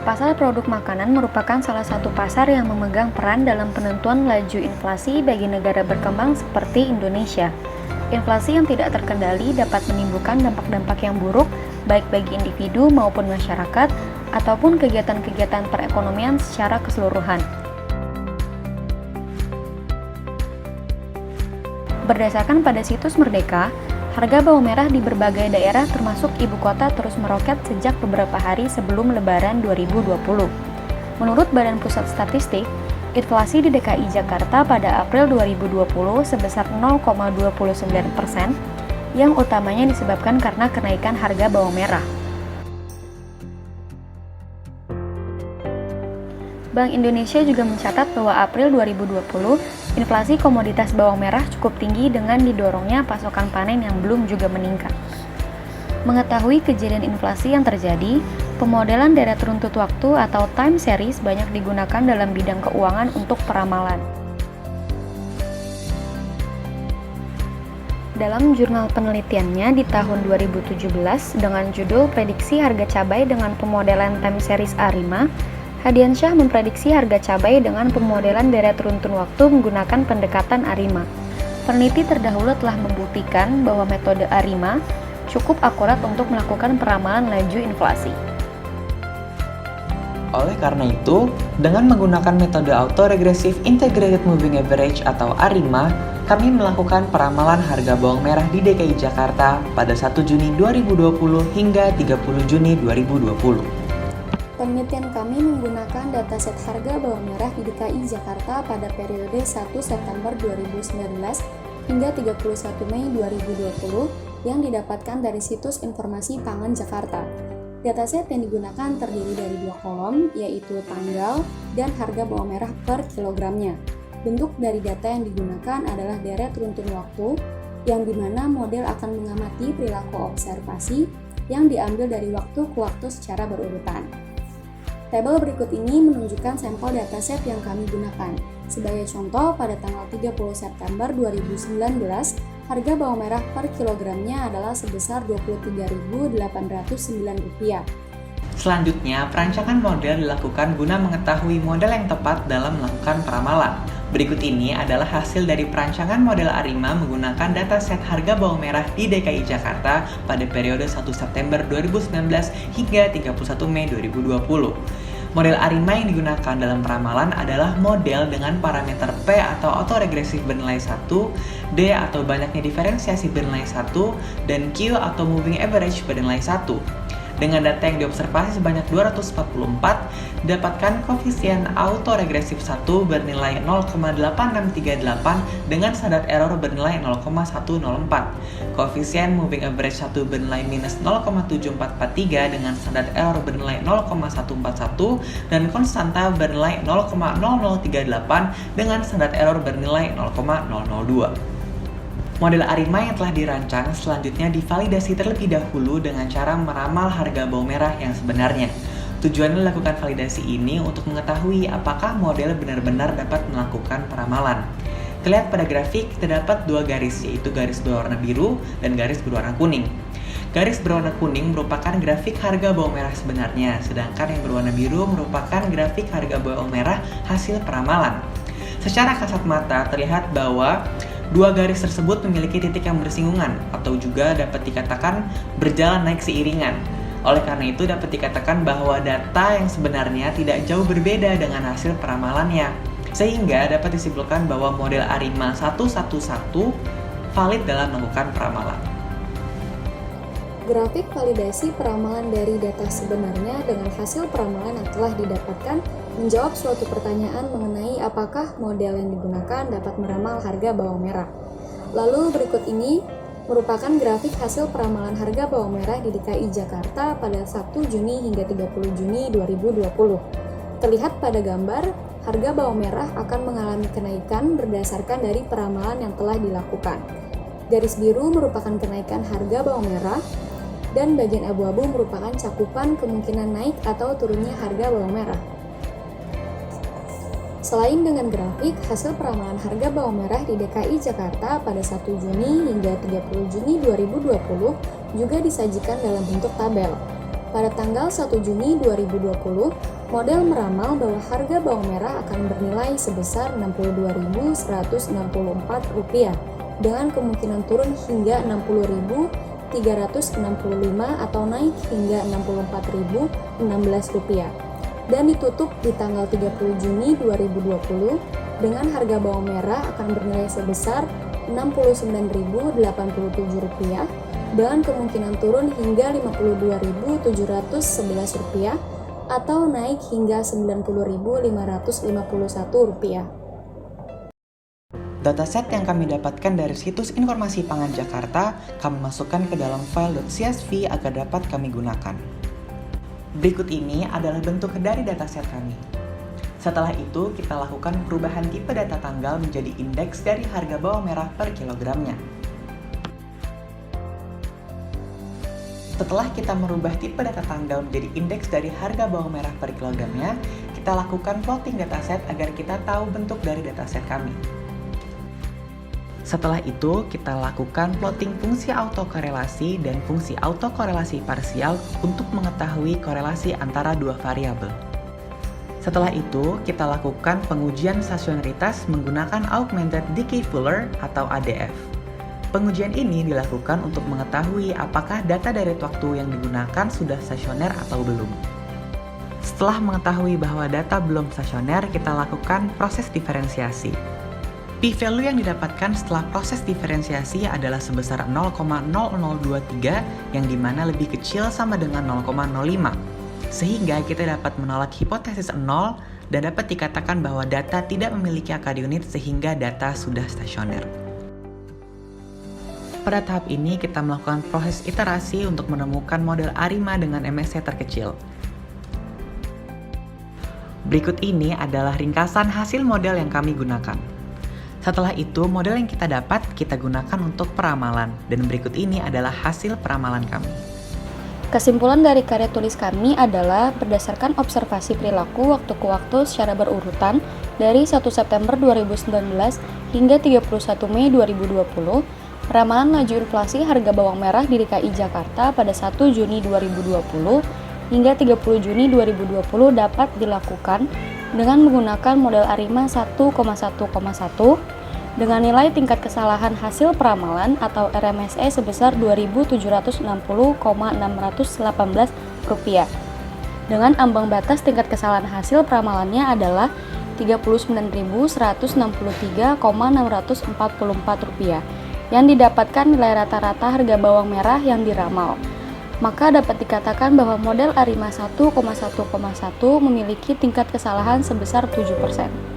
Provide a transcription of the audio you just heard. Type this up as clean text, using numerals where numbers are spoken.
Pasar produk makanan merupakan salah satu pasar yang memegang peran dalam penentuan laju inflasi bagi negara berkembang seperti Indonesia. Inflasi yang tidak terkendali dapat menimbulkan dampak-dampak yang buruk baik bagi individu maupun masyarakat ataupun kegiatan-kegiatan perekonomian secara keseluruhan. Berdasarkan pada situs Merdeka, harga bawang merah di berbagai daerah termasuk ibu kota terus meroket sejak beberapa hari sebelum Lebaran 2020. Menurut Badan Pusat Statistik, inflasi di DKI Jakarta pada April 2020 sebesar 0,29%, yang utamanya disebabkan karena kenaikan harga bawang merah. Bank Indonesia juga mencatat bahwa April 2020, inflasi komoditas bawang merah cukup tinggi dengan didorongnya pasokan panen yang belum juga meningkat. Mengetahui kejadian inflasi yang terjadi, pemodelan deret runtut waktu atau time series banyak digunakan dalam bidang keuangan untuk peramalan. Dalam jurnal penelitiannya di tahun 2017 dengan judul Prediksi Harga Cabai dengan Pemodelan Time Series A5, Hadiansyah memprediksi harga cabai dengan pemodelan deret runtun waktu menggunakan pendekatan A5. Peneliti terdahulu telah membuktikan bahwa metode A5 cukup akurat untuk melakukan peramalan laju inflasi. Oleh karena itu, dengan menggunakan metode Autoregressive Integrated Moving Average atau A5, kami melakukan peramalan harga bawang merah di DKI Jakarta pada 1 Juni 2020 hingga 30 Juni 2020. Penelitian kami menggunakan dataset harga bawang merah di DKI Jakarta pada periode 1 September 2019 hingga 31 Mei 2020 yang didapatkan dari situs Informasi Pangan Jakarta. Dataset yang digunakan terdiri dari 2 kolom, yaitu tanggal dan harga bawang merah per kilogramnya. Bentuk dari data yang digunakan adalah deret runtun waktu, yang dimana model akan mengamati perilaku observasi yang diambil dari waktu ke waktu secara berurutan. Tabel berikut ini menunjukkan sampel dataset yang kami gunakan. Sebagai contoh, pada tanggal 30 September 2019, harga bawang merah per kilogramnya adalah sebesar Rp23.809. Selanjutnya, perancangan model dilakukan guna mengetahui model yang tepat dalam melakukan peramalan. Berikut ini adalah hasil dari perancangan model A5 menggunakan dataset harga bawang merah di DKI Jakarta pada periode 1 September 2019 hingga 31 Mei 2020. Model A5 yang digunakan dalam peramalan adalah model dengan parameter P atau autoregressive bernilai 1, D atau banyaknya diferensiasi bernilai 1, dan Q atau moving average bernilai 1. Dengan data yang diobservasi sebanyak 244, dapatkan koefisien autoregresif 1 bernilai 0,8638 dengan standar error bernilai 0,104. Koefisien moving average 1 bernilai minus 0,7443 dengan standar error bernilai 0,141 dan konstanta bernilai 0,0038 dengan standar error bernilai 0,002. Model A5 yang telah dirancang selanjutnya divalidasi terlebih dahulu dengan cara meramal harga bawang merah yang sebenarnya. Tujuannya melakukan validasi ini untuk mengetahui apakah model benar-benar dapat melakukan peramalan. Terlihat pada grafik terdapat 2 garis, yaitu garis berwarna biru dan garis berwarna kuning. Garis berwarna kuning merupakan grafik harga bawang merah sebenarnya, sedangkan yang berwarna biru merupakan grafik harga bawang merah hasil peramalan. Secara kasat mata terlihat bahwa 2 garis tersebut memiliki titik yang bersinggungan atau juga dapat dikatakan berjalan naik seiringan. Oleh karena itu dapat dikatakan bahwa data yang sebenarnya tidak jauh berbeda dengan hasil peramalannya. Sehingga dapat disimpulkan bahwa model A5 111 valid dalam melakukan peramalan. Grafik validasi peramalan dari data sebenarnya dengan hasil peramalan yang telah didapatkan menjawab suatu pertanyaan mengenai apakah model yang digunakan dapat meramal harga bawang merah. Lalu berikut ini merupakan grafik hasil peramalan harga bawang merah di DKI Jakarta pada 1 Juni hingga 30 Juni 2020. Terlihat pada gambar, harga bawang merah akan mengalami kenaikan berdasarkan dari peramalan yang telah dilakukan. Garis biru merupakan kenaikan harga bawang merah, dan bagian abu-abu merupakan cakupan kemungkinan naik atau turunnya harga bawang merah. Selain dengan grafik, hasil peramalan harga bawang merah di DKI Jakarta pada 1 Juni hingga 30 Juni 2020 juga disajikan dalam bentuk tabel. Pada tanggal 1 Juni 2020, model meramal bahwa harga bawang merah akan bernilai sebesar Rp62.164 dengan kemungkinan turun hingga Rp60.365 atau naik hingga Rp64.016 dan ditutup di tanggal 30 Juni 2020 dengan harga bawang merah akan bernilai sebesar Rp69.087 dengan kemungkinan turun hingga Rp52.711 atau naik hingga Rp90.551. Dataset yang kami dapatkan dari situs Informasi Pangan Jakarta, kami masukkan ke dalam file .csv agar dapat kami gunakan. Berikut ini adalah bentuk dari dataset kami. Setelah itu, kita lakukan perubahan tipe data tanggal menjadi indeks dari harga bawang merah per kilogramnya. Setelah kita merubah tipe data tanggal menjadi indeks dari harga bawang merah per kilogramnya, kita lakukan plotting dataset agar kita tahu bentuk dari dataset kami. Setelah itu, kita lakukan plotting fungsi autokorelasi dan fungsi autokorelasi parsial untuk mengetahui korelasi antara dua variabel. Setelah itu, kita lakukan pengujian stasionaritas menggunakan Augmented Decay Fuller atau ADF. Pengujian ini dilakukan untuk mengetahui apakah data dari waktu yang digunakan sudah stasioner atau belum. Setelah mengetahui bahwa data belum stasioner, kita lakukan proses diferensiasi. P-value yang didapatkan setelah proses diferensiasi adalah sebesar 0,0023 yang dimana lebih kecil sama dengan 0,05. Sehingga kita dapat menolak hipotesis 0 dan dapat dikatakan bahwa data tidak memiliki akar unit sehingga data sudah stasioner. Pada tahap ini, kita melakukan proses iterasi untuk menemukan model ARIMA dengan MSC terkecil. Berikut ini adalah ringkasan hasil model yang kami gunakan. Setelah itu, model yang kita dapat kita gunakan untuk peramalan, dan berikut ini adalah hasil peramalan kami. Kesimpulan dari karya tulis kami adalah berdasarkan observasi perilaku waktu ke waktu secara berurutan dari 1 September 2019 hingga 31 Mei 2020, peramalan laju inflasi harga bawang merah di DKI Jakarta pada 1 Juni 2020 hingga 30 Juni 2020 dapat dilakukan dengan menggunakan model ARIMA 1,1,1 dengan nilai tingkat kesalahan hasil peramalan atau RMSE sebesar Rp2.760,618 dengan ambang batas tingkat kesalahan hasil peramalannya adalah Rp39.163,644 yang didapatkan nilai rata-rata harga bawang merah yang diramal. Maka dapat dikatakan bahwa model ARIMA 1,1,1 memiliki tingkat kesalahan sebesar 7%.